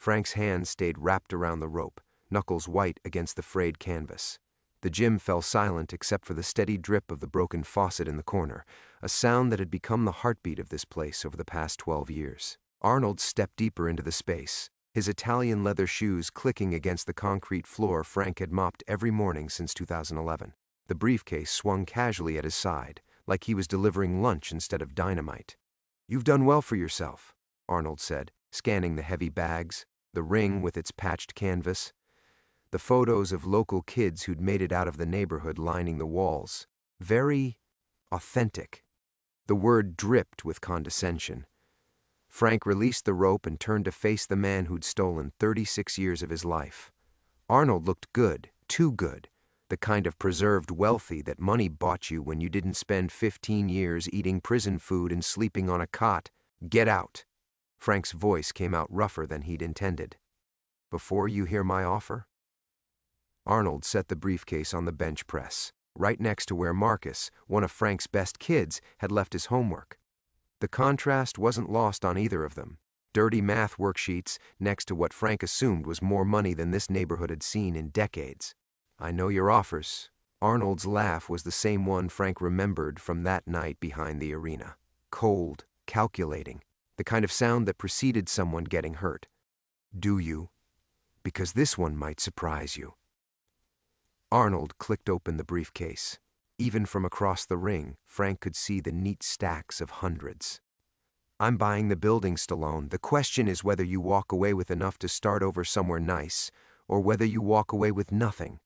Frank's hands stayed wrapped around the rope, knuckles white against the frayed canvas. The gym fell silent except for the steady drip of the broken faucet in the corner, a sound that had become the heartbeat of this place over the past 12 years. Arnold stepped deeper into the space, his Italian leather shoes clicking against the concrete floor Frank had mopped every morning since 2011. The briefcase swung casually at his side, like he was delivering lunch instead of dynamite. "You've done well for yourself," Arnold said, scanning the heavy bags, the ring with its patched canvas, the photos of local kids who'd made it out of the neighborhood lining the walls. Very authentic. The word dripped with condescension. Frank released the rope and turned to face the man who'd stolen 36 years of his life. Arnold looked good, too good, the kind of preserved wealthy that money bought you when you didn't spend 15 years eating prison food and sleeping on a cot. "Get out." Frank's voice came out rougher than he'd intended. "Before you hear my offer?" Arnold set the briefcase on the bench press, right next to where Marcus, one of Frank's best kids, had left his homework. The contrast wasn't lost on either of them. Dirty math worksheets next to what Frank assumed was more money than this neighborhood had seen in decades. "I know your offers." Arnold's laugh was the same one Frank remembered from that night behind the arena. Cold, calculating, the kind of sound that preceded someone getting hurt. "Do you? Because this one might surprise you." Arnold clicked open the briefcase. Even from across the ring, Frank could see the neat stacks of hundreds. "I'm buying the building, Stallone. The question is whether you walk away with enough to start over somewhere nice, or whether you walk away with nothing."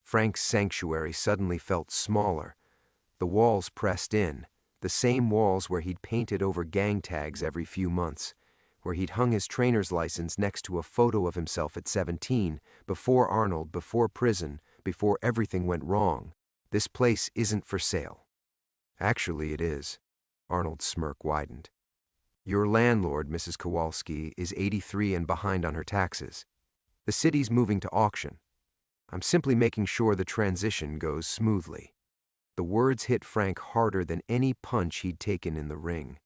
Frank's sanctuary suddenly felt smaller. The walls pressed in, the same walls where he'd painted over gang tags every few months, where he'd hung his trainer's license next to a photo of himself at 17, before Arnold, before prison, before everything went wrong. "This place isn't for sale." "Actually, it is." Arnold's smirk widened. "Your landlord, Mrs. Kowalski, is 83 and behind on her taxes. The city's moving to auction. I'm simply making sure the transition goes smoothly." The words hit Frank harder than any punch he'd taken in the ring.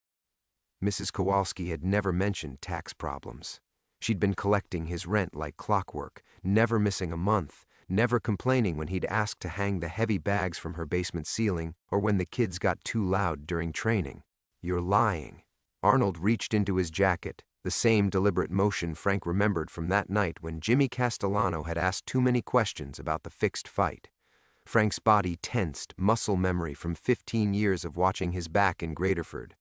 Mrs. Kowalski had never mentioned tax problems. She'd been collecting his rent like clockwork, never missing a month, never complaining when he'd asked to hang the heavy bags from her basement ceiling or when the kids got too loud during training. "You're lying." Arnold reached into his jacket, the same deliberate motion Frank remembered from that night when Jimmy Castellano had asked too many questions about the fixed fight. Frank's body tensed, muscle memory from 15 years of watching his back in Graterford.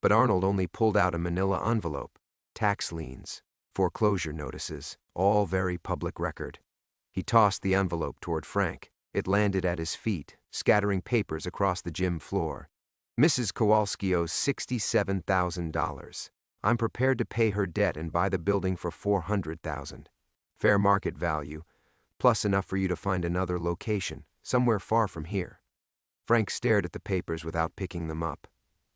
But Arnold only pulled out a manila envelope. Tax liens, foreclosure notices, all very public record. He tossed the envelope toward Frank. It landed at his feet, scattering papers across the gym floor. "Mrs. Kowalski owes $67,000. I'm prepared to pay her debt and buy the building for $400,000. Fair market value, plus enough for you to find another location, somewhere far from here." Frank stared at the papers without picking them up.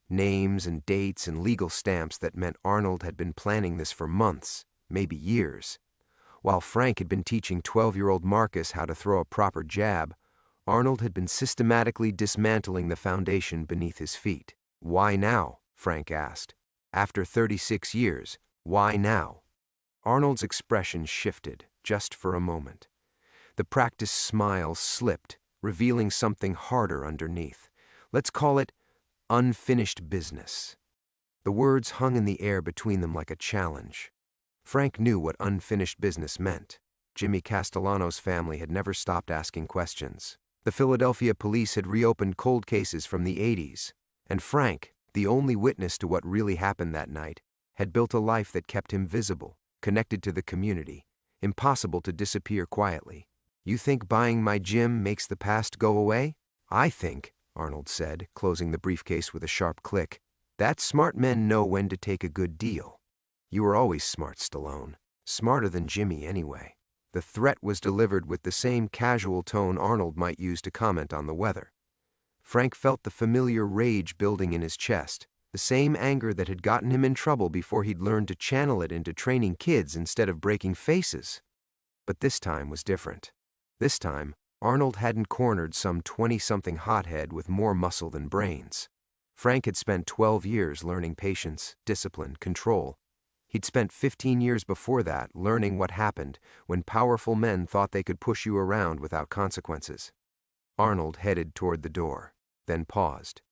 Names and dates and legal stamps that meant Arnold had been planning this for months, maybe years. While Frank had been teaching 12-year-old Marcus how to throw a proper jab, Arnold had been systematically dismantling the foundation beneath his feet. "Why now?" Frank asked. "After 36 years, why now?" Arnold's expression shifted, just for a moment. The practiced smile slipped, revealing something harder underneath. Let's call it unfinished business. The words hung in the air between them like a challenge. Frank knew what unfinished business meant. Jimmy Castellano's family had never stopped asking questions. The Philadelphia police had reopened cold cases from the 80s. And Frank, the only witness to what really happened that night, had built a life that kept him visible, connected to the community, impossible to disappear quietly. "You think buying my gym makes the past go away?" "I think," Arnold said, closing the briefcase with a sharp click, "that smart men know when to take a good deal." "You were always smart, Stallone. Smarter than Jimmy, anyway." The threat was delivered with the same casual tone Arnold might use to comment on the weather. Frank felt the familiar rage building in his chest, the same anger that had gotten him in trouble before he'd learned to channel it into training kids instead of breaking faces. But this time was different. This time, Arnold hadn't cornered some 20-something hothead with more muscle than brains. Frank had spent 12 years learning patience, discipline, control. He'd spent 15 years before that learning what happened when powerful men thought they could push you around without consequences. Arnold headed toward the door, then paused.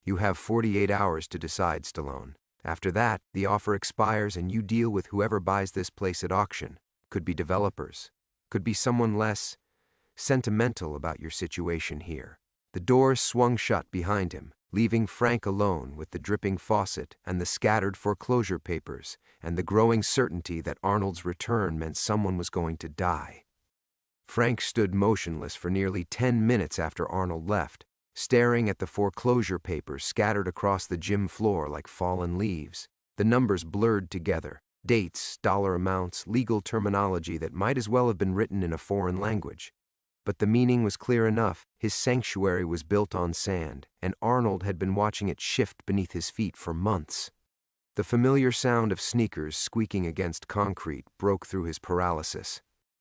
You have 48 hours to decide, Stallone. After that, the offer expires and you deal with whoever buys this place at auction. Could be developers. Could be someone less sentimental about your situation here. The door swung shut behind him, leaving Frank alone with the dripping faucet and the scattered foreclosure papers and the growing certainty that Arnold's return meant someone was going to die. Frank stood motionless for nearly 10 minutes after Arnold left, staring at the foreclosure papers scattered across the gym floor like fallen leaves. The numbers blurred together, dates, dollar amounts, legal terminology that might as well have been written in a foreign language. But the meaning was clear enough. His sanctuary was built on sand, and Arnold had been watching it shift beneath his feet for months. The familiar sound of sneakers squeaking against concrete broke through his paralysis.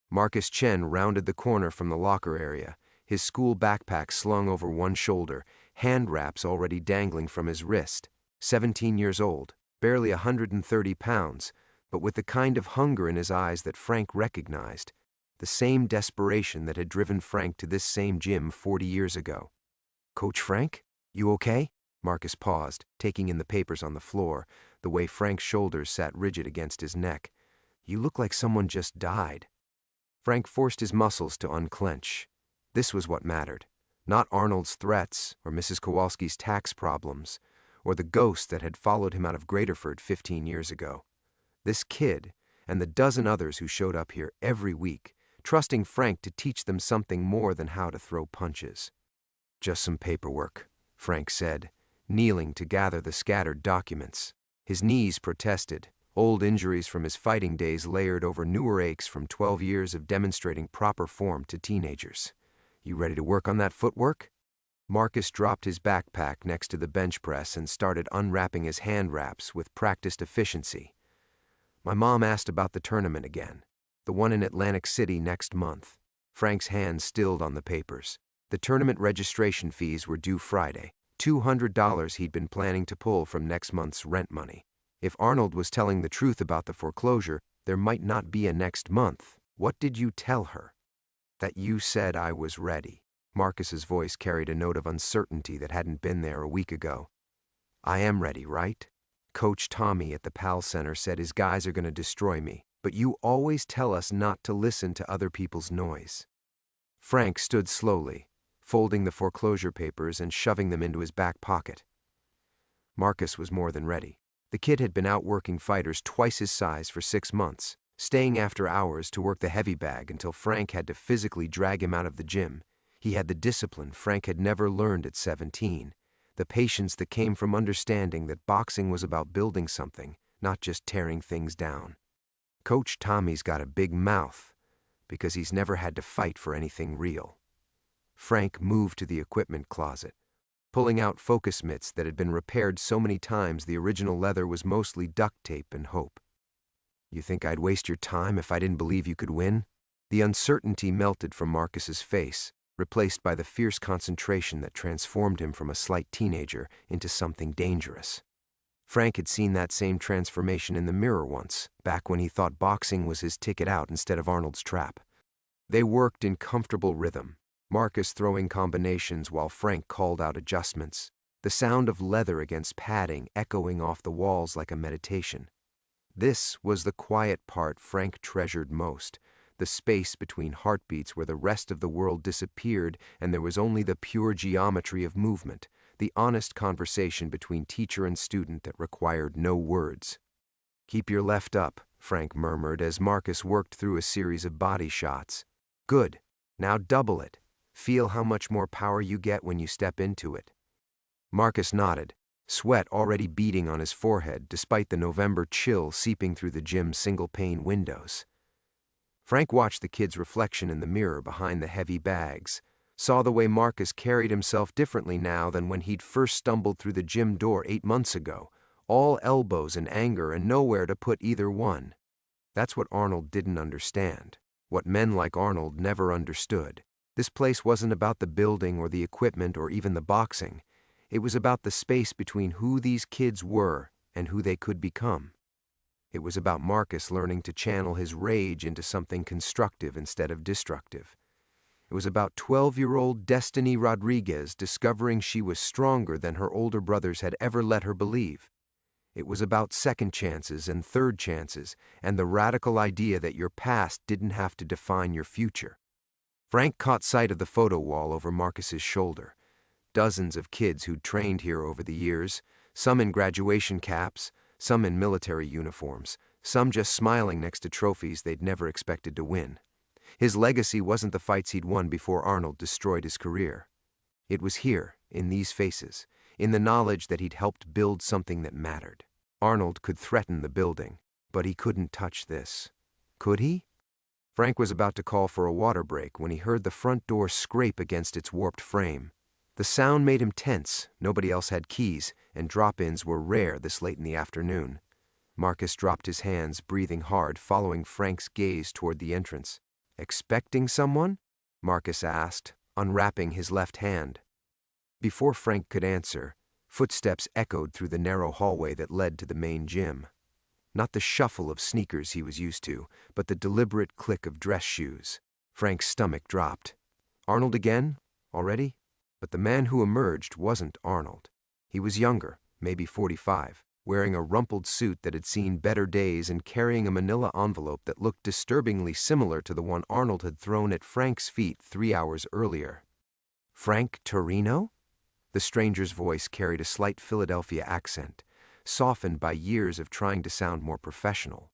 Marcus Chen rounded the corner from the locker area, his school backpack slung over one shoulder, hand wraps already dangling from his wrist. 17 years old, barely 130 pounds, but with the kind of hunger in his eyes that Frank recognized. The same desperation that had driven Frank to this same gym 40 years ago. "Coach Frank, you okay?" Marcus paused, taking in the papers on the floor, the way Frank's shoulders sat rigid against his neck. "You look like someone just died." Frank forced his muscles to unclench. This was what mattered, not Arnold's threats or Mrs. Kowalski's tax problems, or the ghost that had followed him out of Graterford 15 years ago. This kid, and the dozen others who showed up here every week, trusting Frank to teach them something more than how to throw punches. "Just some paperwork," Frank said, kneeling to gather the scattered documents. His knees protested, old injuries from his fighting days layered over newer aches from 12 years of demonstrating proper form to teenagers. "You ready to work on that footwork?" Marcus dropped his backpack next to the bench press and started unwrapping his hand wraps with practiced efficiency. "My mom asked about the tournament again. The one in Atlantic City next month." Frank's hand stilled on the papers. The tournament registration fees were due Friday, $200 he'd been planning to pull from next month's rent money. If Arnold was telling the truth about the foreclosure, there might not be a next month. "What did you tell her?" "That you said I was ready." Marcus's voice carried a note of uncertainty that hadn't been there a week ago. "I am ready, right? Coach Tommy at the PAL Center said his guys are going to destroy me. But you always tell us not to listen to other people's noise." Frank stood slowly, folding the foreclosure papers and shoving them into his back pocket. Marcus was more than ready. The kid had been out working fighters twice his size for 6 months, staying after hours to work the heavy bag until Frank had to physically drag him out of the gym. He had the discipline Frank had never learned at 17, the patience that came from understanding that boxing was about building something, not just tearing things down. "Coach Tommy's got a big mouth because he's never had to fight for anything real." Frank moved to the equipment closet, pulling out focus mitts that had been repaired so many times the original leather was mostly duct tape and hope. "You think I'd waste your time if I didn't believe you could win?" The uncertainty melted from Marcus's face, replaced by the fierce concentration that transformed him from a slight teenager into something dangerous. Frank had seen that same transformation in the mirror once, back when he thought boxing was his ticket out instead of Arnold's trap. They worked in comfortable rhythm, Marcus throwing combinations while Frank called out adjustments, the sound of leather against padding echoing off the walls like a meditation. This was the quiet part Frank treasured most, the space between heartbeats where the rest of the world disappeared and there was only the pure geometry of movement, the honest conversation between teacher and student that required no words. "Keep your left up," Frank murmured as Marcus worked through a series of body shots. "Good. Now double it. Feel how much more power you get when you step into it." Marcus nodded, sweat already beading on his forehead despite the November chill seeping through the gym's single-pane windows. Frank watched the kid's reflection in the mirror behind the heavy bags, saw the way Marcus carried himself differently now than when he'd first stumbled through the gym door 8 months ago, all elbows and anger and nowhere to put either one. That's what Arnold didn't understand, what men like Arnold never understood. This place wasn't about the building or the equipment or even the boxing. It was about the space between who these kids were and who they could become. It was about Marcus learning to channel his rage into something constructive instead of destructive. It was about 12-year-old Destiny Rodriguez discovering she was stronger than her older brothers had ever let her believe. It was about second chances and third chances and the radical idea that your past didn't have to define your future. Frank caught sight of the photo wall over Marcus's shoulder. Dozens of kids who'd trained here over the years, some in graduation caps, some in military uniforms, some just smiling next to trophies they'd never expected to win. His legacy wasn't the fights he'd won before Arnold destroyed his career. It was here, in these faces, in the knowledge that he'd helped build something that mattered. Arnold could threaten the building, but he couldn't touch this. Could he? Frank was about to call for a water break when he heard the front door scrape against its warped frame. The sound made him tense. Nobody else had keys, and drop-ins were rare this late in the afternoon. Marcus dropped his hands, breathing hard, following Frank's gaze toward the entrance. "Expecting someone?" Marcus asked, unwrapping his left hand. Before Frank could answer, footsteps echoed through the narrow hallway that led to the main gym. Not the shuffle of sneakers he was used to, but the deliberate click of dress shoes. Frank's stomach dropped. Arnold again? Already? But the man who emerged wasn't Arnold. He was younger, maybe 45, wearing a rumpled suit that had seen better days and carrying a manila envelope that looked disturbingly similar to the one Arnold had thrown at Frank's feet 3 hours earlier. "Frank Torino?" The stranger's voice carried a slight Philadelphia accent, softened by years of trying to sound more professional.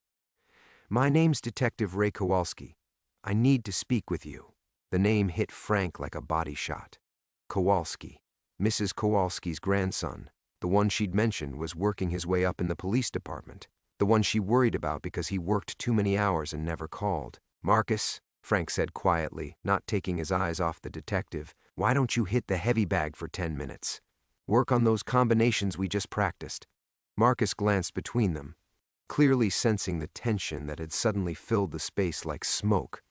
"My name's Detective Ray Kowalski. I need to speak with you." The name hit Frank like a body shot. Kowalski, Mrs. Kowalski's grandson, the one she'd mentioned was working his way up in the police department, the one she worried about because he worked too many hours and never called. "Marcus," Frank said quietly, not taking his eyes off the detective, "why don't you hit the heavy bag for 10 minutes? Work on those combinations we just practiced." Marcus glanced between them, clearly sensing the tension that had suddenly filled the space like smoke.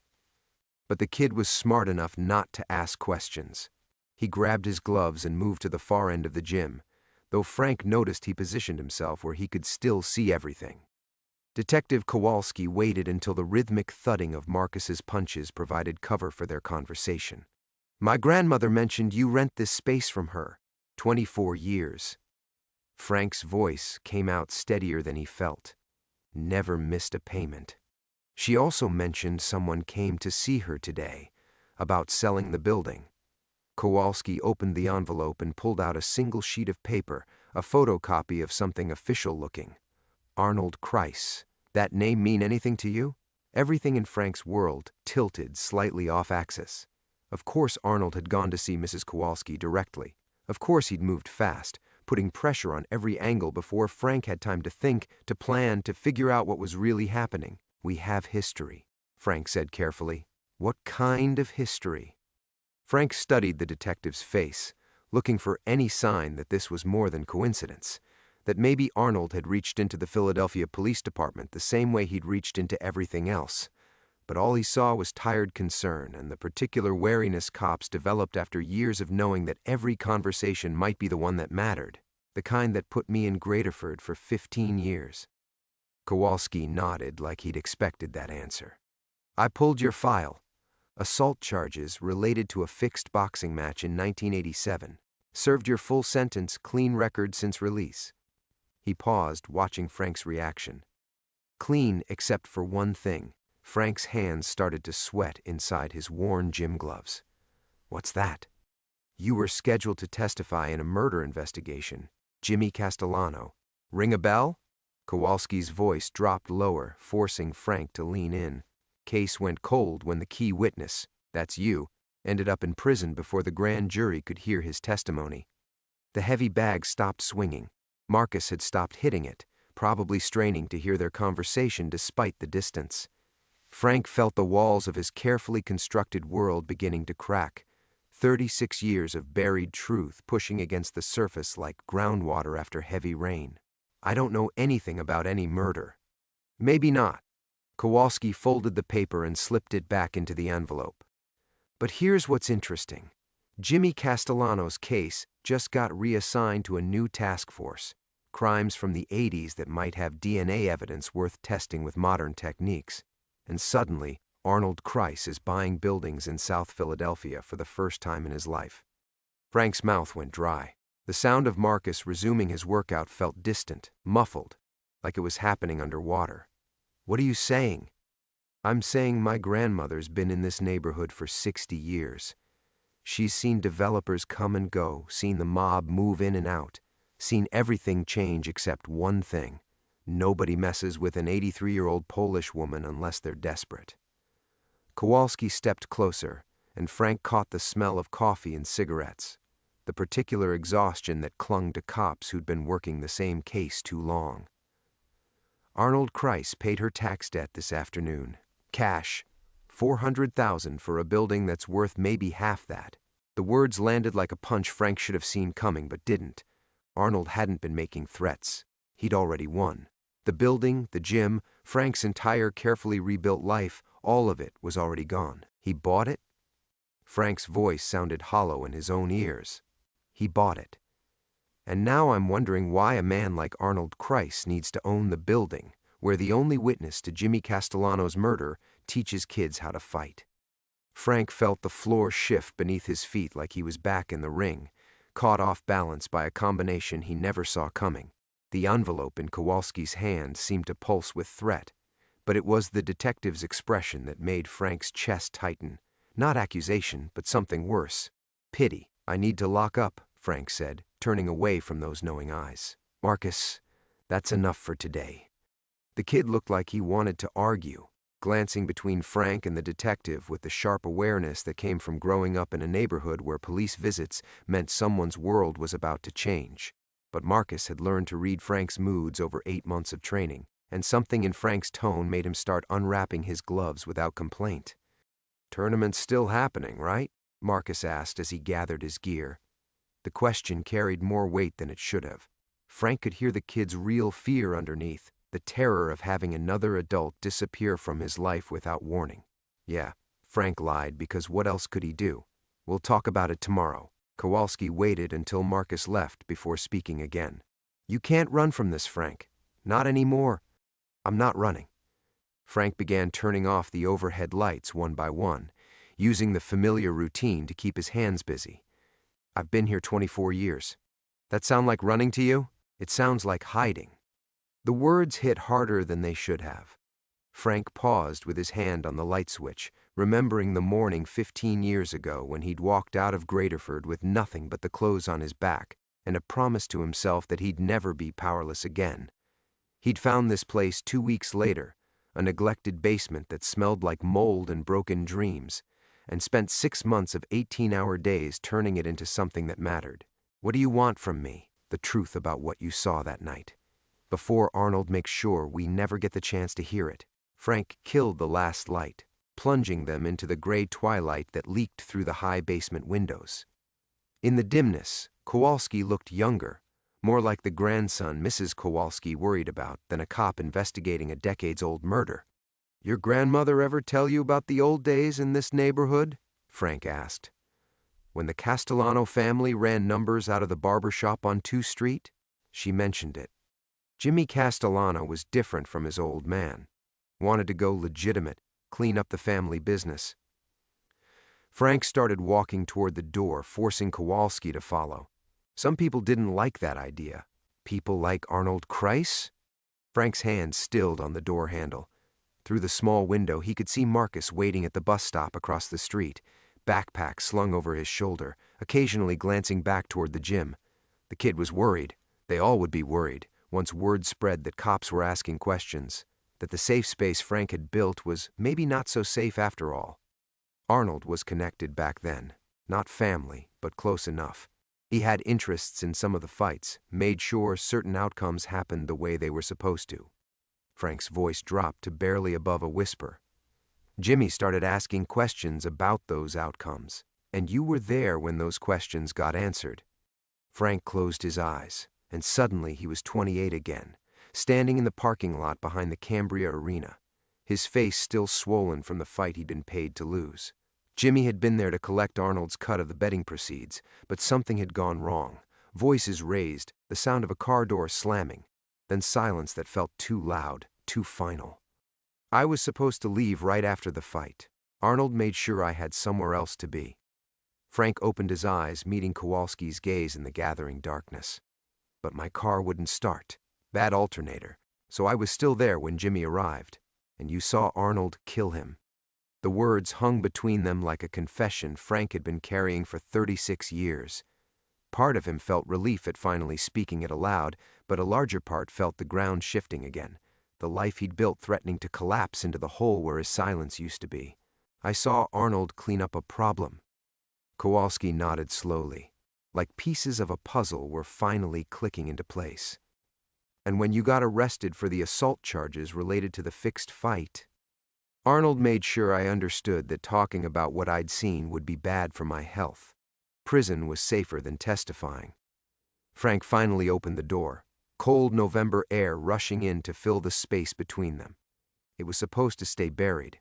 But the kid was smart enough not to ask questions. He grabbed his gloves and moved to the far end of the gym, though Frank noticed he positioned himself where he could still see everything. Detective Kowalski waited until the rhythmic thudding of Marcus's punches provided cover for their conversation. "My grandmother mentioned you rent this space from her. 24 years. Frank's voice came out steadier than he felt. "Never missed a payment. She also mentioned someone came to see her today, about selling the building." Kowalski opened the envelope and pulled out a single sheet of paper, a photocopy of something official-looking. "Arnold Kreis. That name mean anything to you?" Everything in Frank's world tilted slightly off-axis. Of course Arnold had gone to see Mrs. Kowalski directly. Of course he'd moved fast, putting pressure on every angle before Frank had time to think, to plan, to figure out what was really happening. "We have history," Frank said carefully. "What kind of history?" Frank studied the detective's face, looking for any sign that this was more than coincidence, that maybe Arnold had reached into the Philadelphia Police Department the same way he'd reached into everything else. But all he saw was tired concern and the particular wariness cops developed after years of knowing that every conversation might be the one that mattered, the kind that put me in Graterford for 15 years. Kowalski nodded like he'd expected that answer. "I pulled your file. Assault charges related to a fixed boxing match in 1987. Served your full sentence, clean record since release." He paused, watching Frank's reaction. Clean except for one thing. Frank's hands started to sweat inside his worn gym gloves. "What's that?" "You were scheduled to testify in a murder investigation. Jimmy Castellano. Ring a bell?" Kowalski's voice dropped lower, forcing Frank to lean in. "Case went cold when the key witness, that's you, ended up in prison before the grand jury could hear his testimony." The heavy bag stopped swinging. Marcus had stopped hitting it, probably straining to hear their conversation despite the distance. Frank felt the walls of his carefully constructed world beginning to crack. 36 years of buried truth pushing against the surface like groundwater after heavy rain. "I don't know anything about any murder." "Maybe not." Kowalski folded the paper and slipped it back into the envelope. "But here's what's interesting. Jimmy Castellano's case just got reassigned to a new task force. crimes from the '80s that might have DNA evidence worth testing with modern techniques. And suddenly, Arnold Kreis is buying buildings in South Philadelphia for the first time in his life. Frank's mouth went dry. The sound of Marcus resuming his workout felt distant, muffled, like it was happening underwater. "What are you saying?" "I'm saying my grandmother's been in this neighborhood for 60 years. She's seen developers come and go, seen the mob move in and out, seen everything change except one thing. Nobody messes with an 83-year-old Polish woman unless they're desperate." Kowalski stepped closer, and Frank caught the smell of coffee and cigarettes, the particular exhaustion that clung to cops who'd been working the same case too long. "Arnold Kreis paid her tax debt this afternoon. Cash. $400,000 for a building that's worth maybe half that." The words landed like a punch Frank should have seen coming but didn't. Arnold hadn't been making threats. He'd already won. The building, the gym, Frank's entire carefully rebuilt life, all of it was already gone. He bought it? Frank's voice sounded hollow in his own ears. He bought it. And now I'm wondering why a man like Arnold Kreis needs to own the building where the only witness to Jimmy Castellano's murder teaches kids how to fight. Frank felt the floor shift beneath his feet like he was back in the ring, caught off balance by a combination he never saw coming. The envelope in Kowalski's hand seemed to pulse with threat, but it was the detective's expression that made Frank's chest tighten. Not accusation, but something worse. Pity. "I need to lock up," Frank said, turning away from those knowing eyes. "Marcus, that's enough for today." The kid looked like he wanted to argue, glancing between Frank and the detective with the sharp awareness that came from growing up in a neighborhood where police visits meant someone's world was about to change. But Marcus had learned to read Frank's moods over 8 months of training, and something in Frank's tone made him start unwrapping his gloves without complaint. "Tournament's still happening, right?" Marcus asked as he gathered his gear. The question carried more weight than it should have. Frank could hear the kid's real fear underneath, the terror of having another adult disappear from his life without warning. "Yeah," Frank lied, because what else could he do? "We'll talk about it tomorrow." Kowalski waited until Marcus left before speaking again. "You can't run from this, Frank. Not anymore." "I'm not running." Frank began turning off the overhead lights one by one, using the familiar routine to keep his hands busy. "I've been here 24 years. That sound like running to you? It sounds like hiding." The words hit harder than they should have. Frank paused with his hand on the light switch, remembering the morning 15 years ago when he'd walked out of Graterford with nothing but the clothes on his back and a promise to himself that he'd never be powerless again. He'd found this place 2 weeks later, a neglected basement that smelled like mold and broken dreams, and spent 6 months of 18-hour days turning it into something that mattered. "What do you want from me?" "The truth about what you saw that night. Before Arnold makes sure we never get the chance to hear it." Frank killed the last light, plunging them into the gray twilight that leaked through the high basement windows. In the dimness, Kowalski looked younger, more like the grandson Mrs. Kowalski worried about than a cop investigating a decades-old murder. "Your grandmother ever tell you about the old days in this neighborhood?" Frank asked. "When the Castellano family ran numbers out of the barber shop on 2 Street? She mentioned it. Jimmy Castellano was different from his old man. Wanted to go legitimate, clean up the family business." Frank started walking toward the door, forcing Kowalski to follow. Some people didn't like that idea. People like Arnold Kreis? Frank's hand stilled on the door handle. Through the small window, he could see Marcus waiting at the bus stop across the street, backpack slung over his shoulder, occasionally glancing back toward the gym. The kid was worried. They all would be worried, once word spread that cops were asking questions, that the safe space Frank had built was maybe not so safe after all. Arnold was connected back then. Not family, but close enough. He had interests in some of the fights, made sure certain outcomes happened the way they were supposed to. Frank's voice dropped to barely above a whisper. "Jimmy started asking questions about those outcomes, and you were there when those questions got answered." Frank closed his eyes, and suddenly he was 28 again, standing in the parking lot behind the Cambria Arena, his face still swollen from the fight he'd been paid to lose. Jimmy had been there to collect Arnold's cut of the betting proceeds, but something had gone wrong. Voices raised, the sound of a car door slamming, then silence that felt too loud, too final. I was supposed to leave right after the fight. Arnold made sure I had somewhere else to be. Frank opened his eyes, meeting Kowalski's gaze in the gathering darkness. But my car wouldn't start. Bad alternator. So I was still there when Jimmy arrived. And you saw Arnold kill him. The words hung between them like a confession Frank had been carrying for 36 years. Part of him felt relief at finally speaking it aloud, but a larger part felt the ground shifting again, the life he'd built threatening to collapse into the hole where his silence used to be. I saw Arnold clean up a problem. Kowalski nodded slowly, like pieces of a puzzle were finally clicking into place. And when you got arrested for the assault charges related to the fixed fight, Arnold made sure I understood that talking about what I'd seen would be bad for my health. Prison was safer than testifying. Frank finally opened the door, cold November air rushing in to fill the space between them. It was supposed to stay buried,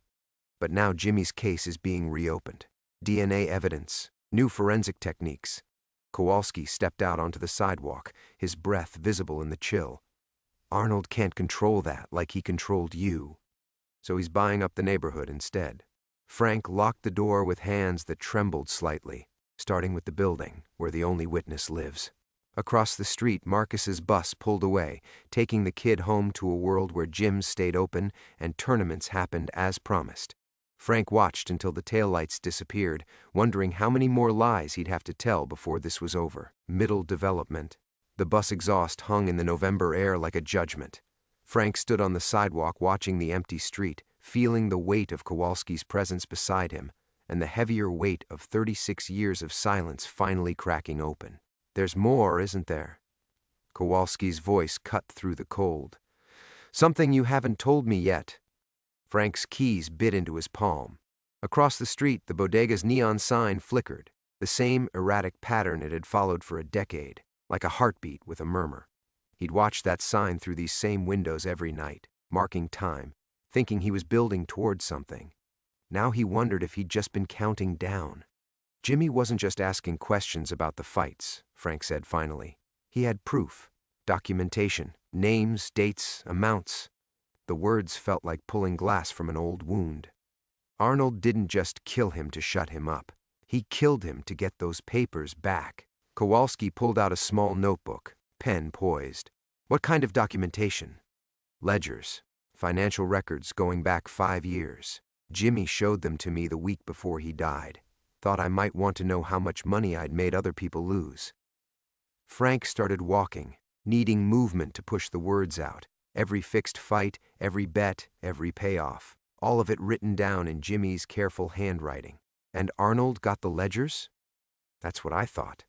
but now Jimmy's case is being reopened. DNA evidence, new forensic techniques. Kowalski stepped out onto the sidewalk, his breath visible in the chill. Arnold can't control that like he controlled you. So he's buying up the neighborhood instead. Frank locked the door with hands that trembled slightly, starting with the building where the only witness lives. Across the street, Marcus's bus pulled away, taking the kid home to a world where gyms stayed open and tournaments happened as promised. Frank watched until the taillights disappeared, wondering how many more lies he'd have to tell before this was over. Middle development. The bus exhaust hung in the November air like a judgment. Frank stood on the sidewalk watching the empty street, feeling the weight of Kowalski's presence beside him, and the heavier weight of 36 years of silence finally cracking open. There's more, isn't there? Kowalski's voice cut through the cold. Something you haven't told me yet. Frank's keys bit into his palm. Across the street, the bodega's neon sign flickered, the same erratic pattern it had followed for a decade, like a heartbeat with a murmur. He'd watched that sign through these same windows every night, marking time, thinking he was building towards something. Now he wondered if he'd just been counting down. Jimmy wasn't just asking questions about the fights, Frank said finally. He had proof, documentation, names, dates, amounts. The words felt like pulling glass from an old wound. Arnold didn't just kill him to shut him up. He killed him to get those papers back. Kowalski pulled out a small notebook, pen poised. What kind of documentation? Ledgers, financial records going back 5 years. Jimmy showed them to me the week before he died. Thought I might want to know how much money I'd made other people lose. Frank started walking, needing movement to push the words out. Every fixed fight, every bet, every payoff. All of it written down in Jimmy's careful handwriting. And Arnold got the ledgers? That's what I thought.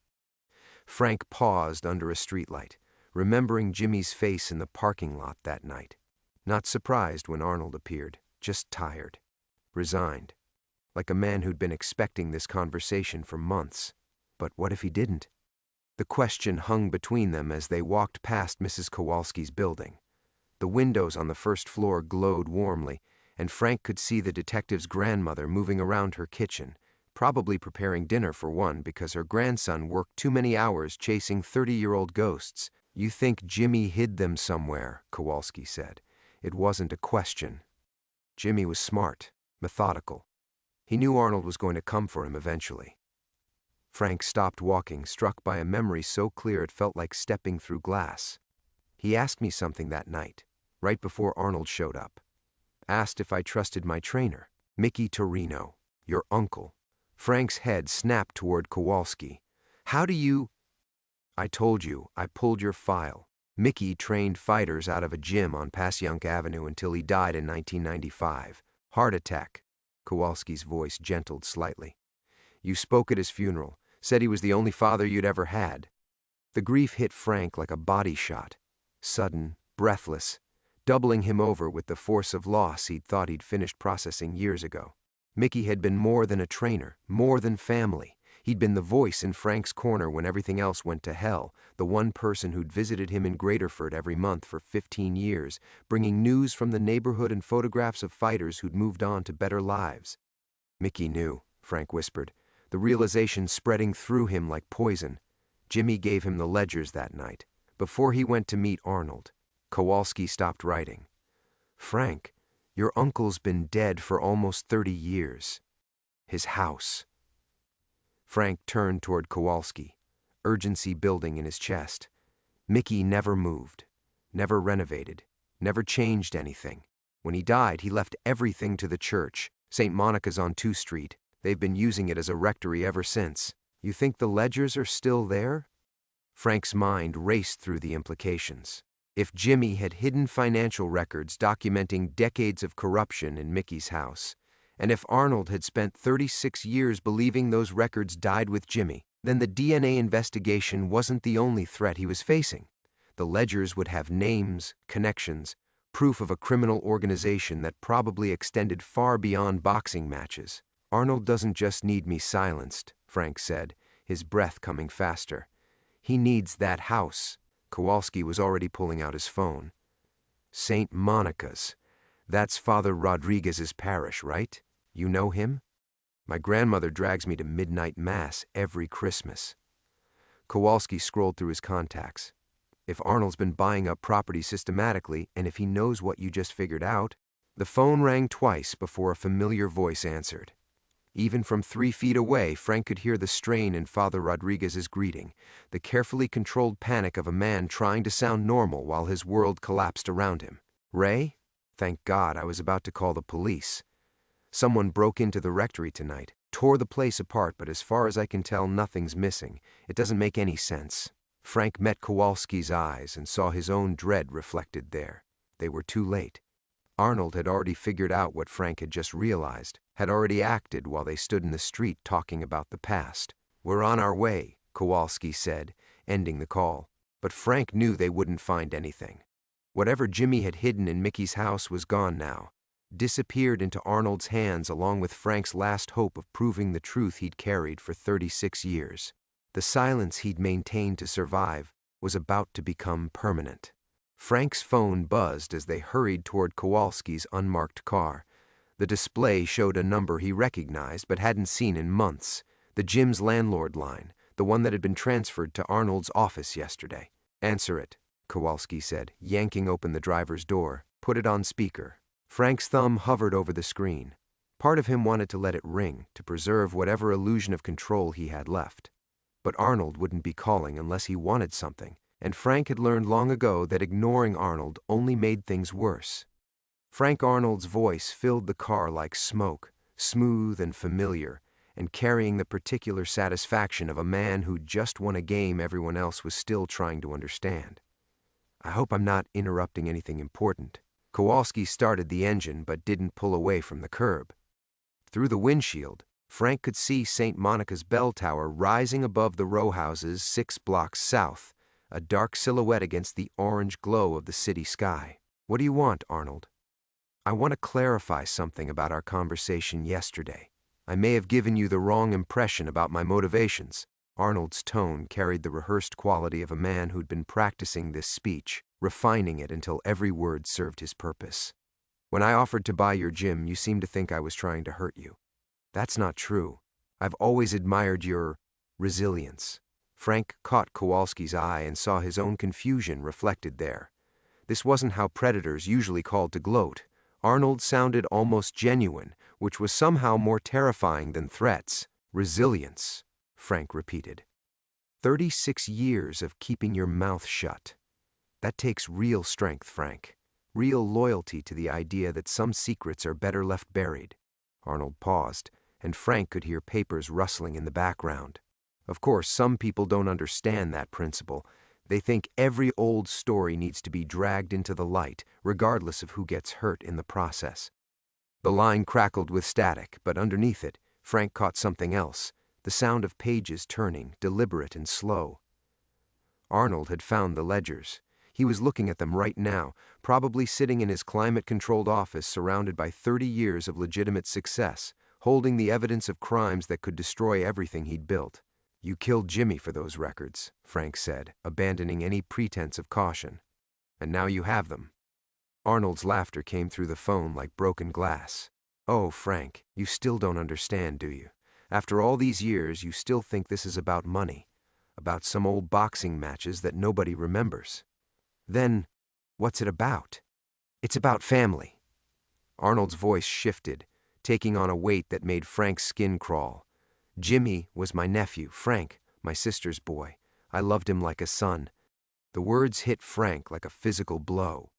Frank paused under a streetlight, remembering Jimmy's face in the parking lot that night. Not surprised when Arnold appeared, just tired, resigned, like a man who'd been expecting this conversation for months. But what if he didn't? The question hung between them as they walked past Mrs. Kowalski's building. The windows on the first floor glowed warmly, and Frank could see the detective's grandmother moving around her kitchen, probably preparing dinner for one because her grandson worked too many hours chasing 30-year-old ghosts. You think Jimmy hid them somewhere, Kowalski said. It wasn't a question. Jimmy was smart, methodical. He knew Arnold was going to come for him eventually. Frank stopped walking, struck by a memory so clear it felt like stepping through glass. He asked me something that night, right before Arnold showed up. Asked if I trusted my trainer, Mickey Torino, your uncle. Frank's head snapped toward Kowalski. How do you... I told you, I pulled your file. Mickey trained fighters out of a gym on Passyunk Avenue until he died in 1995. Heart attack. Kowalski's voice gentled slightly. You spoke at his funeral, said he was the only father you'd ever had. The grief hit Frank like a body shot. Sudden, breathless, doubling him over with the force of loss he'd thought he'd finished processing years ago. Mickey had been more than a trainer, more than family. He'd been the voice in Frank's corner when everything else went to hell, the one person who'd visited him in Graterford every month for 15 years, bringing news from the neighborhood and photographs of fighters who'd moved on to better lives. Mickey knew, Frank whispered, the realization spreading through him like poison. Jimmy gave him the ledgers that night, before he went to meet Arnold. Kowalski stopped writing. Frank, your uncle's been dead for almost 30 years. His house. Frank turned toward Kowalski, urgency building in his chest. Mickey never moved, never renovated, never changed anything. When he died, he left everything to the church, St. Monica's on 2 Street. They've been using it as a rectory ever since. You think the ledgers are still there? Frank's mind raced through the implications. If Jimmy had hidden financial records documenting decades of corruption in Mickey's house, and if Arnold had spent 36 years believing those records died with Jimmy, then the DNA investigation wasn't the only threat he was facing. The ledgers would have names, connections, proof of a criminal organization that probably extended far beyond boxing matches. Arnold doesn't just need me silenced, Frank said, his breath coming faster. He needs that house. Kowalski was already pulling out his phone. St. Monica's. That's Father Rodriguez's parish, right? You know him? My grandmother drags me to midnight mass every Christmas. Kowalski scrolled through his contacts. If Arnold's been buying up property systematically, and if he knows what you just figured out. The phone rang twice before a familiar voice answered. Even from 3 feet away, Frank could hear the strain in Father Rodriguez's greeting, the carefully controlled panic of a man trying to sound normal while his world collapsed around him. Ray? Thank God, I was about to call the police. Someone broke into the rectory tonight, tore the place apart, but as far as I can tell, nothing's missing. It doesn't make any sense. Frank met Kowalski's eyes and saw his own dread reflected there. They were too late. Arnold had already figured out what Frank had just realized, had already acted while they stood in the street talking about the past. We're on our way, Kowalski said, ending the call. But Frank knew they wouldn't find anything. Whatever Jimmy had hidden in Mickey's house was gone now, disappeared into Arnold's hands along with Frank's last hope of proving the truth he'd carried for 36 years. The silence he'd maintained to survive was about to become permanent. Frank's phone buzzed as they hurried toward Kowalski's unmarked car. The display showed a number he recognized but hadn't seen in months, the gym's landlord line, the one that had been transferred to Arnold's office yesterday. Answer it, Kowalski said, yanking open the driver's door. Put it on speaker. Frank's thumb hovered over the screen. Part of him wanted to let it ring, to preserve whatever illusion of control he had left. But Arnold wouldn't be calling unless he wanted something, and Frank had learned long ago that ignoring Arnold only made things worse. Frank Arnold's voice filled the car like smoke, smooth and familiar, and carrying the particular satisfaction of a man who'd just won a game everyone else was still trying to understand. I hope I'm not interrupting anything important. Kowalski started the engine but didn't pull away from the curb. Through the windshield, Frank could see St. Monica's bell tower rising above the row houses 6 blocks south, a dark silhouette against the orange glow of the city sky. What do you want, Arnold? I want to clarify something about our conversation yesterday. I may have given you the wrong impression about my motivations. Arnold's tone carried the rehearsed quality of a man who'd been practicing this speech, refining it until every word served his purpose. When I offered to buy your gym, you seemed to think I was trying to hurt you. That's not true. I've always admired your resilience. Frank caught Kowalski's eye and saw his own confusion reflected there. This wasn't how predators usually called to gloat. Arnold sounded almost genuine, which was somehow more terrifying than threats. Resilience, Frank repeated. 36 years of keeping your mouth shut. That takes real strength, Frank. Real loyalty to the idea that some secrets are better left buried. Arnold paused, and Frank could hear papers rustling in the background. Of course, some people don't understand that principle. They think every old story needs to be dragged into the light, regardless of who gets hurt in the process. The line crackled with static, but underneath it, Frank caught something else, the sound of pages turning, deliberate and slow. Arnold had found the ledgers. He was looking at them right now, probably sitting in his climate-controlled office surrounded by 30 years of legitimate success, holding the evidence of crimes that could destroy everything he'd built. You killed Jimmy for those records, Frank said, abandoning any pretense of caution. And now you have them. Arnold's laughter came through the phone like broken glass. Oh, Frank, you still don't understand, do you? After all these years, you still think this is about money. about some old boxing matches that nobody remembers. Then, what's it about? It's about family. Arnold's voice shifted, taking on a weight that made Frank's skin crawl. Jimmy was my nephew, Frank, my sister's boy. I loved him like a son. The words hit Frank like a physical blow.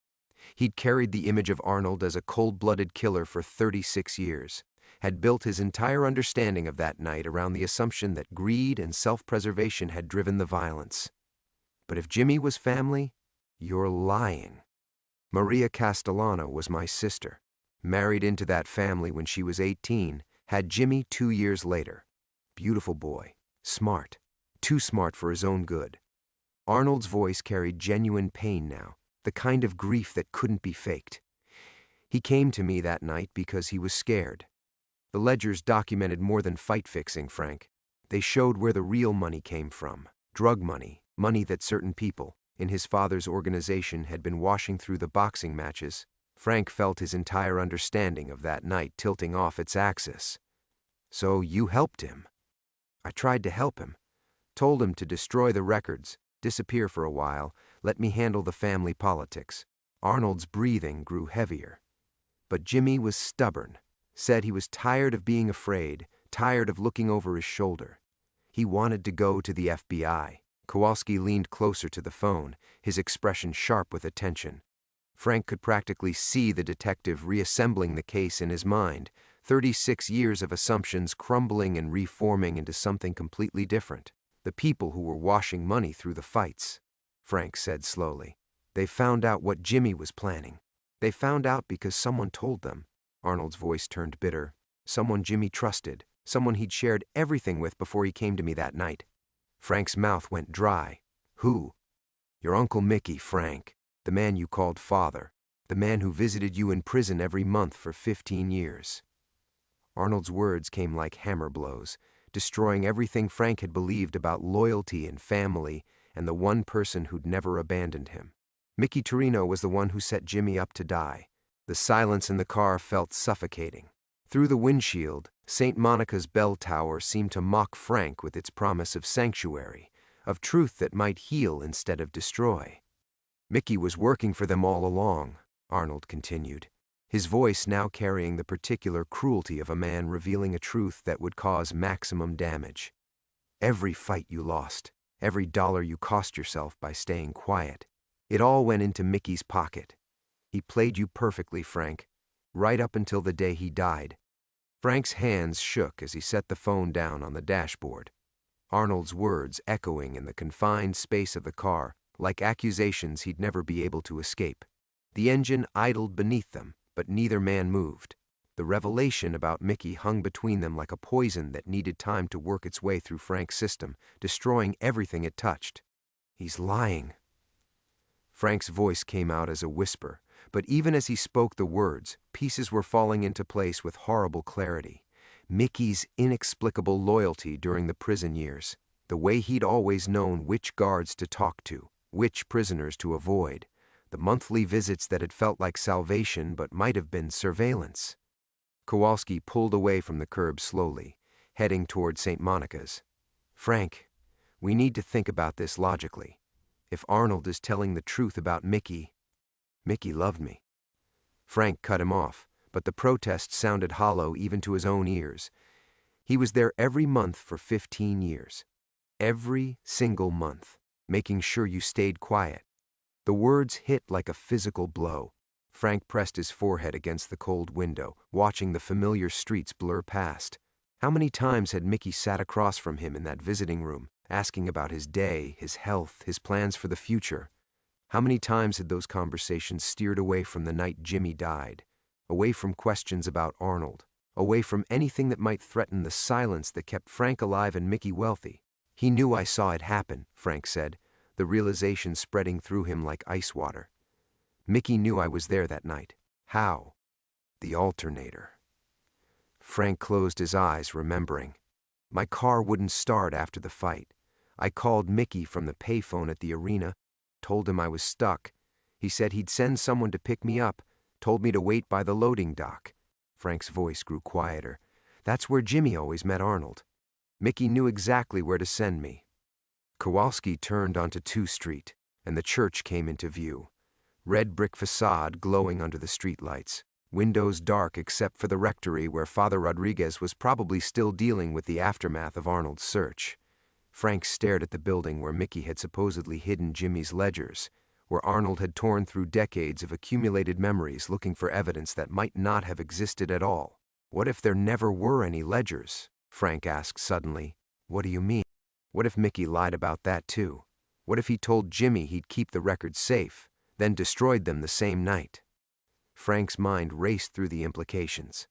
He'd carried the image of Arnold as a cold-blooded killer for 36 years, had built his entire understanding of that night around the assumption that greed and self-preservation had driven the violence. But if Jimmy was family, you're lying. Maria Castellano was my sister. Married into that family when she was 18, had Jimmy 2 years later. Beautiful boy, smart, too smart for his own good. Arnold's voice carried genuine pain now, the kind of grief that couldn't be faked. He came to me that night because he was scared. The ledgers documented more than fight-fixing, Frank. They showed where the real money came from. Drug money, money that certain people, in his father's organization, had been washing through the boxing matches. Frank felt his entire understanding of that night tilting off its axis. So you helped him. I tried to help him. Told him to destroy the records, disappear for a while, let me handle the family politics. Arnold's breathing grew heavier. But Jimmy was stubborn, said he was tired of being afraid, tired of looking over his shoulder. He wanted to go to the FBI. Kowalski leaned closer to the phone, his expression sharp with attention. Frank could practically see the detective reassembling the case in his mind, 36 years of assumptions crumbling and reforming into something completely different. The people who were washing money through the fights, Frank said slowly. They found out what Jimmy was planning. They found out because someone told them. Arnold's voice turned bitter. Someone Jimmy trusted, someone he'd shared everything with before he came to me that night. Frank's mouth went dry. Who? Your Uncle Mickey, Frank. The man you called father. The man who visited you in prison every month for 15 years. Arnold's words came like hammer blows, destroying everything Frank had believed about loyalty and family and the one person who'd never abandoned him. Mickey Torino was the one who set Jimmy up to die. The silence in the car felt suffocating. Through the windshield, St. Monica's bell tower seemed to mock Frank with its promise of sanctuary, of truth that might heal instead of destroy. Mickey was working for them all along, Arnold continued, his voice now carrying the particular cruelty of a man revealing a truth that would cause maximum damage. Every fight you lost, every dollar you cost yourself by staying quiet, it all went into Mickey's pocket. He played you perfectly, Frank, right up until the day he died. Frank's hands shook as he set the phone down on the dashboard. Arnold's words echoing in the confined space of the car, like accusations he'd never be able to escape. The engine idled beneath them, but neither man moved. The revelation about Mickey hung between them like a poison that needed time to work its way through Frank's system, destroying everything it touched. He's lying. Frank's voice came out as a whisper, but even as he spoke the words, pieces were falling into place with horrible clarity. Mickey's inexplicable loyalty during the prison years, the way he'd always known which guards to talk to, which prisoners to avoid, the monthly visits that had felt like salvation but might have been surveillance. Kowalski pulled away from the curb slowly, heading toward St. Monica's. Frank, we need to think about this logically. If Arnold is telling the truth about Mickey loved me. Frank cut him off, but the protest sounded hollow even to his own ears. He was there every month for 15 years. Every single month, making sure you stayed quiet. The words hit like a physical blow. Frank pressed his forehead against the cold window, watching the familiar streets blur past. How many times had Mickey sat across from him in that visiting room, asking about his day, his health, his plans for the future? How many times had those conversations steered away from the night Jimmy died, away from questions about Arnold, away from anything that might threaten the silence that kept Frank alive and Mickey wealthy? He knew I saw it happen, Frank said, the realization spreading through him like ice water. Mickey knew I was there that night. How? The alternator. Frank closed his eyes, remembering. My car wouldn't start after the fight. I called Mickey from the payphone at the arena, told him I was stuck. He said he'd send someone to pick me up, told me to wait by the loading dock. Frank's voice grew quieter. That's where Jimmy always met Arnold. Mickey knew exactly where to send me. Kowalski turned onto 2 Street, and the church came into view. Red brick facade glowing under the streetlights, windows dark except for the rectory where Father Rodriguez was probably still dealing with the aftermath of Arnold's search. Frank stared at the building where Mickey had supposedly hidden Jimmy's ledgers, where Arnold had torn through decades of accumulated memories looking for evidence that might not have existed at all. What if there never were any ledgers? Frank asked suddenly. What do you mean? What if Mickey lied about that too? What if he told Jimmy he'd keep the records safe, then destroyed them the same night? Frank's mind raced through the implications.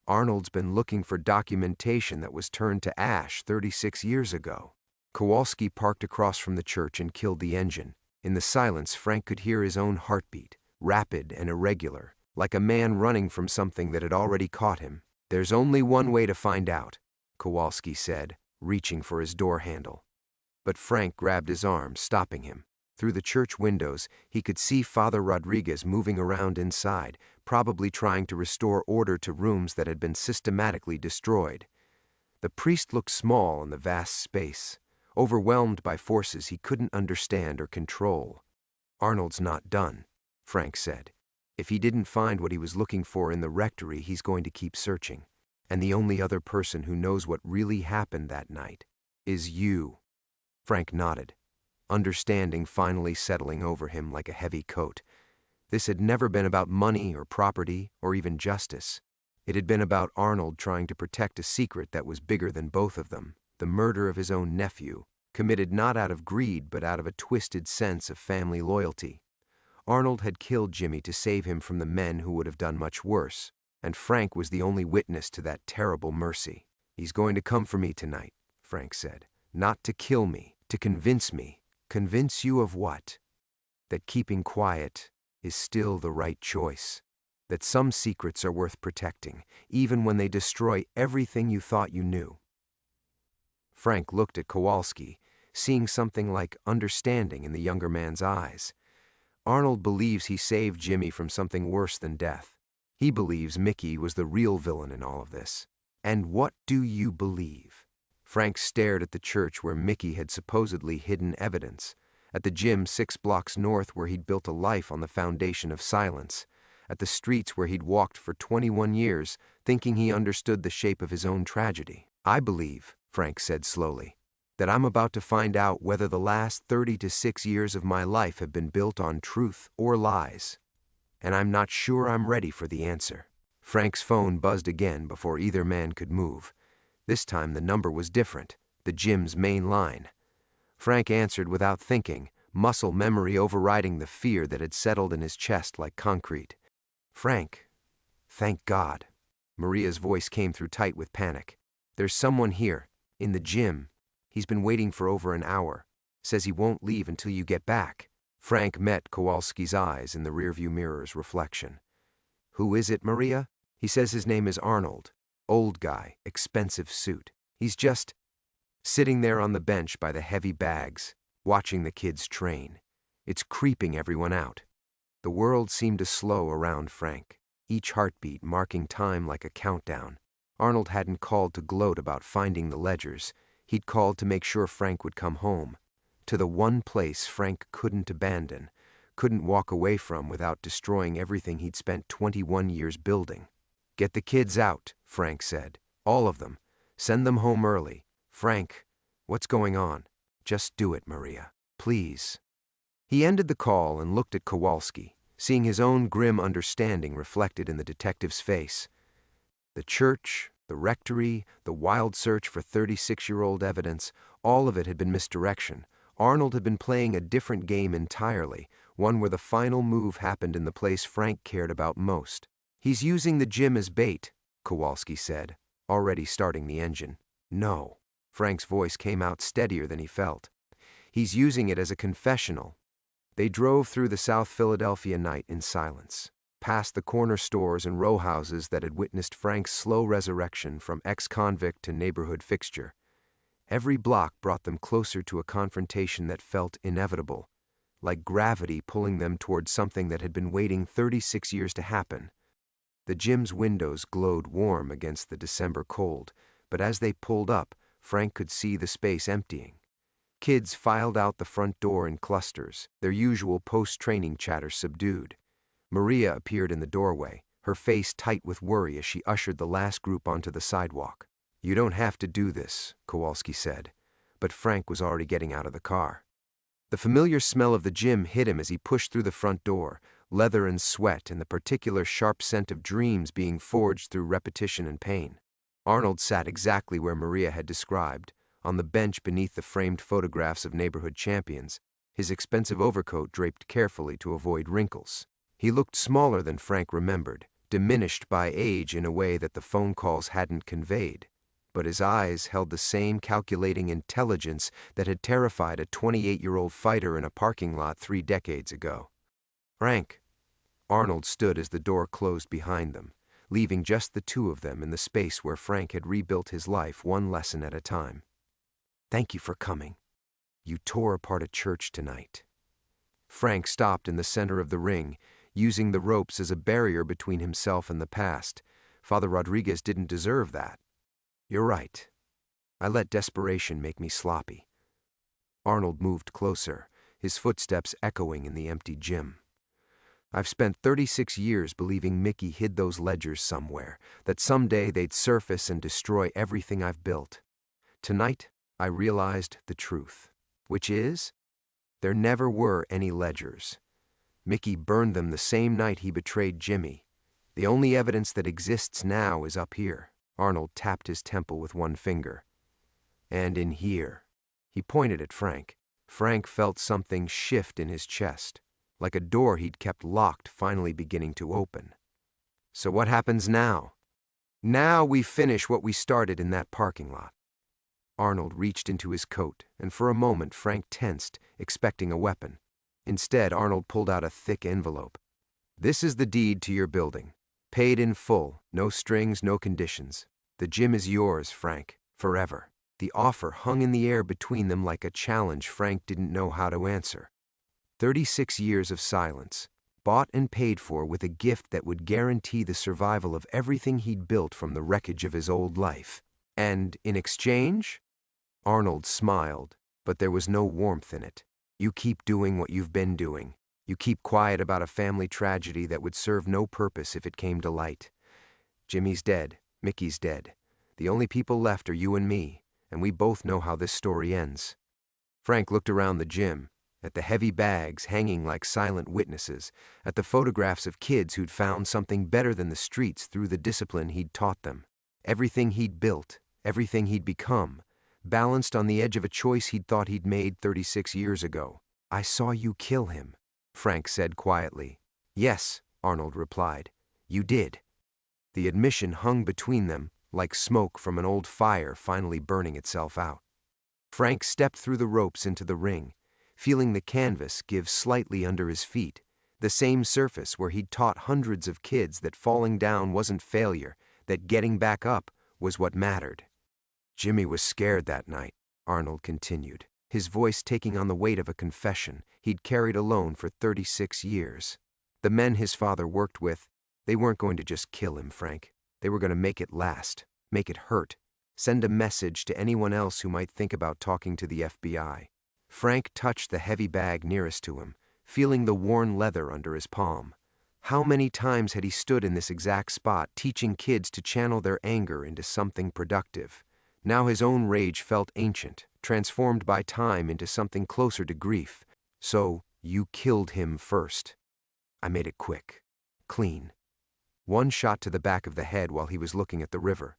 Arnold's been looking for documentation that was turned to ash 36 years ago. Kowalski parked across from the church and killed the engine. In the silence, Frank could hear his own heartbeat, rapid and irregular, like a man running from something that had already caught him. There's only one way to find out, Kowalski said, reaching for his door handle. But Frank grabbed his arm, stopping him. Through the church windows, he could see Father Rodriguez moving around inside, probably trying to restore order to rooms that had been systematically destroyed. The priest looked small in the vast space, overwhelmed by forces he couldn't understand or control. Arnold's not done, Frank said. If he didn't find what he was looking for in the rectory, he's going to keep searching. And the only other person who knows what really happened that night is you. Frank nodded, understanding finally settling over him like a heavy coat. This had never been about money or property or even justice. It had been about Arnold trying to protect a secret that was bigger than both of them, the murder of his own nephew, committed not out of greed but out of a twisted sense of family loyalty. Arnold had killed Jimmy to save him from the men who would have done much worse, and Frank was the only witness to that terrible mercy. He's going to come for me tonight, Frank said. Not to kill me, to convince me. Convince you of what? That keeping quiet is still the right choice. That some secrets are worth protecting, even when they destroy everything you thought you knew. Frank looked at Kowalski, seeing something like understanding in the younger man's eyes. Arnold believes he saved Jimmy from something worse than death. He believes Mickey was the real villain in all of this. And what do you believe? Frank stared at the church where Mickey had supposedly hidden evidence, at the gym 6 blocks north where he'd built a life on the foundation of silence, at the streets where he'd walked for 21 years, thinking he understood the shape of his own tragedy. I believe, Frank said slowly, that I'm about to find out whether the last 36 years of my life have been built on truth or lies. And I'm not sure I'm ready for the answer. Frank's phone buzzed again before either man could move. This time the number was different, the gym's main line. Frank answered without thinking, muscle memory overriding the fear that had settled in his chest like concrete. Frank, thank God. Maria's voice came through tight with panic. There's someone here, in the gym. He's been waiting for over an hour. Says he won't leave until you get back. Frank met Kowalski's eyes in the rearview mirror's reflection. Who is it, Maria? He says his name is Arnold. Old guy, expensive suit. He's just sitting there on the bench by the heavy bags, watching the kids train. It's creeping everyone out. The world seemed to slow around Frank, each heartbeat marking time like a countdown. Arnold hadn't called to gloat about finding the ledgers. He'd called to make sure Frank would come home, to the one place Frank couldn't abandon, couldn't walk away from without destroying everything he'd spent 21 years building. Get the kids out, Frank said. All of them. Send them home early. Frank, what's going on? Just do it, Maria. Please. He ended the call and looked at Kowalski, seeing his own grim understanding reflected in the detective's face. The church, the rectory, the wild search for 36-year-old evidence, all of it had been misdirection. Arnold had been playing a different game entirely, one where the final move happened in the place Frank cared about most. He's using the gym as bait, Kowalski said, already starting the engine. No. Frank's voice came out steadier than he felt. He's using it as a confessional. They drove through the South Philadelphia night in silence, past the corner stores and row houses that had witnessed Frank's slow resurrection from ex-convict to neighborhood fixture. Every block brought them closer to a confrontation that felt inevitable, like gravity pulling them toward something that had been waiting 36 years to happen. The gym's windows glowed warm against the December cold, but as they pulled up, Frank could see the space emptying. Kids filed out the front door in clusters, their usual post-training chatter subdued. Maria appeared in the doorway, her face tight with worry as she ushered the last group onto the sidewalk. "You don't have to do this," Kowalski said, but Frank was already getting out of the car. The familiar smell of the gym hit him as he pushed through the front door, leather and sweat and the particular sharp scent of dreams being forged through repetition and pain. Arnold sat exactly where Maria had described, on the bench beneath the framed photographs of neighborhood champions, his expensive overcoat draped carefully to avoid wrinkles. He looked smaller than Frank remembered, diminished by age in a way that the phone calls hadn't conveyed. But his eyes held the same calculating intelligence that had terrified a 28-year-old fighter in a parking lot 3 decades ago. "Frank." Arnold stood as the door closed behind them, leaving just the two of them in the space where Frank had rebuilt his life one lesson at a time. "Thank you for coming. You tore apart a church tonight." Frank stopped in the center of the ring, using the ropes as a barrier between himself and the past. Father Rodriguez didn't deserve that. "You're right. I let desperation make me sloppy." Arnold moved closer, his footsteps echoing in the empty gym. "I've spent 36 years believing Mickey hid those ledgers somewhere, that someday they'd surface and destroy everything I've built. Tonight, I realized the truth, which is, there never were any ledgers. Mickey burned them the same night he betrayed Jimmy. The only evidence that exists now is up here." Arnold tapped his temple with one finger. "And in here." He pointed at Frank. Frank felt something shift in his chest, like a door he'd kept locked finally beginning to open. "So what happens now?" "Now we finish what we started in that parking lot." Arnold reached into his coat, and for a moment Frank tensed, expecting a weapon. Instead, Arnold pulled out a thick envelope. "This is the deed to your building. Paid in full, no strings, no conditions. The gym is yours, Frank, forever." The offer hung in the air between them like a challenge Frank didn't know how to answer. 36 years of silence, bought and paid for with a gift that would guarantee the survival of everything he'd built from the wreckage of his old life. And in exchange? Arnold smiled, but there was no warmth in it. "You keep doing what you've been doing. You keep quiet about a family tragedy that would serve no purpose if it came to light. Jimmy's dead, Mickey's dead. The only people left are you and me, and we both know how this story ends." Frank looked around the gym, at the heavy bags hanging like silent witnesses, at the photographs of kids who'd found something better than the streets through the discipline he'd taught them. Everything he'd built, everything he'd become, balanced on the edge of a choice he'd thought he'd made 36 years ago. "I saw you kill him," Frank said quietly. "Yes," Arnold replied. "You did." The admission hung between them, like smoke from an old fire finally burning itself out. Frank stepped through the ropes into the ring, feeling the canvas give slightly under his feet, the same surface where he'd taught hundreds of kids that falling down wasn't failure, that getting back up was what mattered. "Jimmy was scared that night," Arnold continued, his voice taking on the weight of a confession he'd carried alone for 36 years. "The men his father worked with, they weren't going to just kill him, Frank. They were going to make it last, make it hurt, send a message to anyone else who might think about talking to the FBI. Frank touched the heavy bag nearest to him, feeling the worn leather under his palm. How many times had he stood in this exact spot teaching kids to channel their anger into something productive? Now his own rage felt ancient, transformed by time into something closer to grief. "So, you killed him first." "I made it quick. Clean." One shot to the back of the head while he was looking at the river.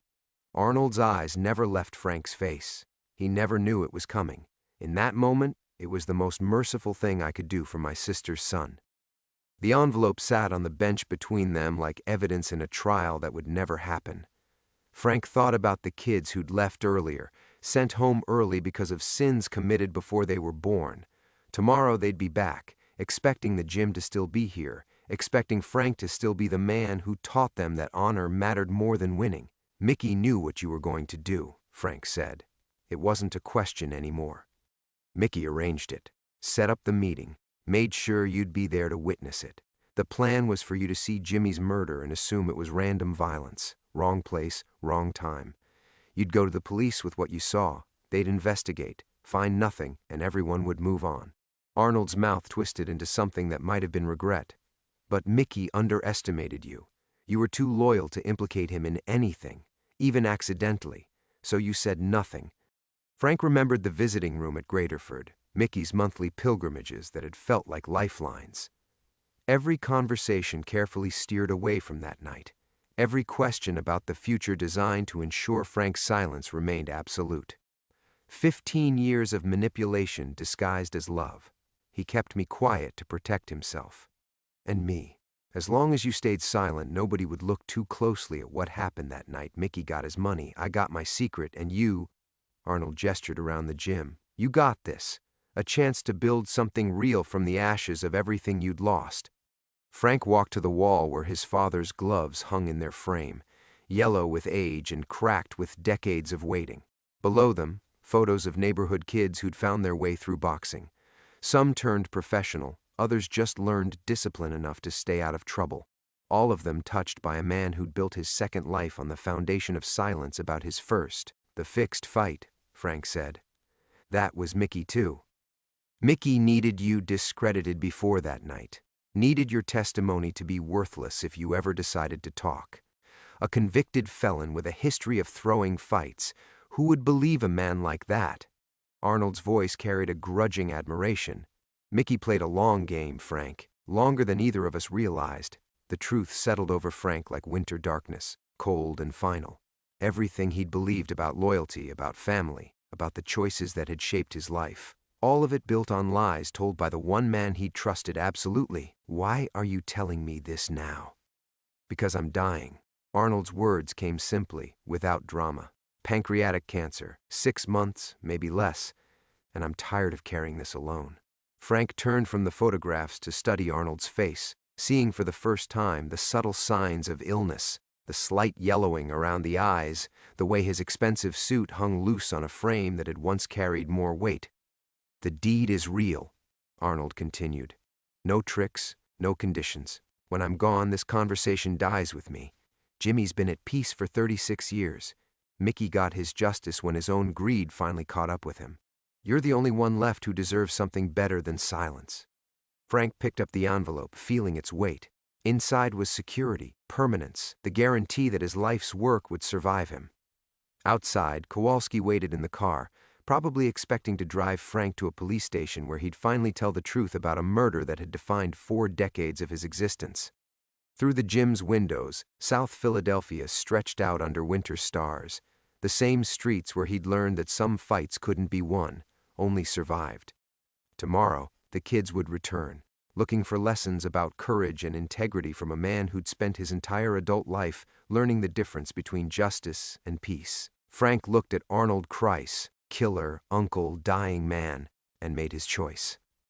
Arnold's eyes never left Frank's face. He never knew it was coming. In that moment, it was the most merciful thing I could do for my sister's son. The envelope sat on the bench between them like evidence in a trial that would never happen. Frank thought about the kids who'd left earlier, sent home early because of sins committed before they were born. Tomorrow they'd be back, expecting the gym to still be here, expecting Frank to still be the man who taught them that honor mattered more than winning. "Mickey knew what you were going to do," Frank said. "It wasn't a question anymore. Mickey arranged it, set up the meeting, made sure you'd be there to witness it. The plan was for you to see Jimmy's murder and assume it was random violence, wrong place, wrong time. You'd go to the police with what you saw. They'd investigate. find nothing, and everyone would move on. Arnold's mouth twisted into something that might have been regret. But Mickey underestimated you. You were too loyal to implicate him in anything, even accidentally, so you said nothing. Frank remembered the visiting room at Graterford, Mickey's monthly pilgrimages that had felt like lifelines. Every conversation carefully steered away from that night. Every question about the future designed to ensure Frank's silence remained absolute. 15 years of manipulation disguised as love. He kept me quiet to protect himself. And me. As long as you stayed silent, nobody would look too closely at what happened that night. Mickey got his money, I got my secret, and you, Arnold gestured around the gym, you got this. A chance to build something real from the ashes of everything you'd lost. Frank walked to the wall where his father's gloves hung in their frame, yellow with age and cracked with decades of waiting. Below them, photos of neighborhood kids who'd found their way through boxing. Some turned professional, others just learned discipline enough to stay out of trouble. All of them touched by a man who'd built his second life on the foundation of silence about his first. The fixed fight, Frank said. That was Mickey too. Mickey needed you discredited before that night. Needed your testimony to be worthless if you ever decided to talk. A convicted felon with a history of throwing fights. Who would believe a man like that? Arnold's voice carried a grudging admiration. Mickey played a long game, Frank. Longer than either of us realized. The truth settled over Frank like winter darkness, cold and final. Everything he'd believed about loyalty, about family, about the choices that had shaped his life. All of it built on lies told by the one man he'd trusted absolutely. Why are you telling me this now? Because I'm dying. Arnold's words came simply, without drama. Pancreatic cancer, 6 months, maybe less, and I'm tired of carrying this alone. Frank turned from the photographs to study Arnold's face, seeing for the first time the subtle signs of illness, the slight yellowing around the eyes, the way his expensive suit hung loose on a frame that had once carried more weight. The deed is real, Arnold continued. No tricks, no conditions. When I'm gone, this conversation dies with me. Jimmy's been at peace for 36 years. Mickey got his justice when his own greed finally caught up with him. You're the only one left who deserves something better than silence. Frank picked up the envelope, feeling its weight. Inside was security, permanence, the guarantee that his life's work would survive him. Outside, Kowalski waited in the car, probably expecting to drive Frank to a police station where he'd finally tell the truth about a murder that had defined 4 decades of his existence. Through the gym's windows, South Philadelphia stretched out under winter stars, the same streets where he'd learned that some fights couldn't be won, only survived. Tomorrow, the kids would return, looking for lessons about courage and integrity from a man who'd spent his entire adult life learning the difference between justice and peace. Frank looked at Arnold Kreis, killer, uncle, dying man, and made his choice.